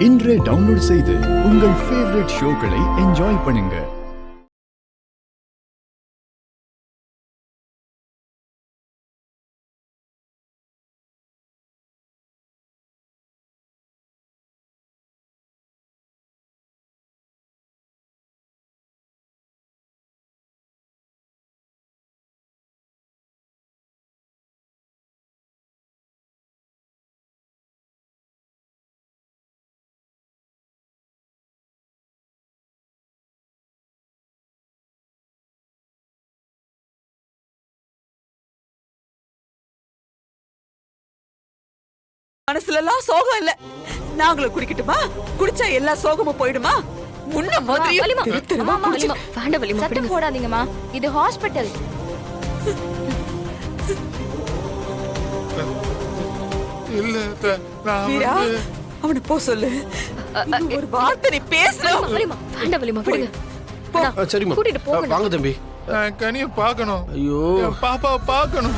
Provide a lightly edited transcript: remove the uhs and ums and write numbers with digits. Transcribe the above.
இன்றே டவுன்லோட் செய்து உங்கள் ஃபேவரட் ஷோக்களை என்ஜாய் பண்ணுங்க. மனசுலாம் சோகம் இல்ல. நாங்களும் குடிக்கட்டுமா? குடிச்சா எல்லா சோகமும் போயிடுமா? முன்ன மாதிரி சத்தம் போடாதீங்கம்மா, இது ஹாஸ்பிட்டல். இல்ல வீரா, அவனை போ சொல்லு. ஒரு வார்த்தை நீ பேசணும். வேண்டாம் வலிமா, விடுங்க. சரிம்மா, கூட்டிட்டு போங்க. வாங்க தம்பி. நான் கனிய பார்க்கணும். ஐயோ, பாப்பா பார்க்கணும்.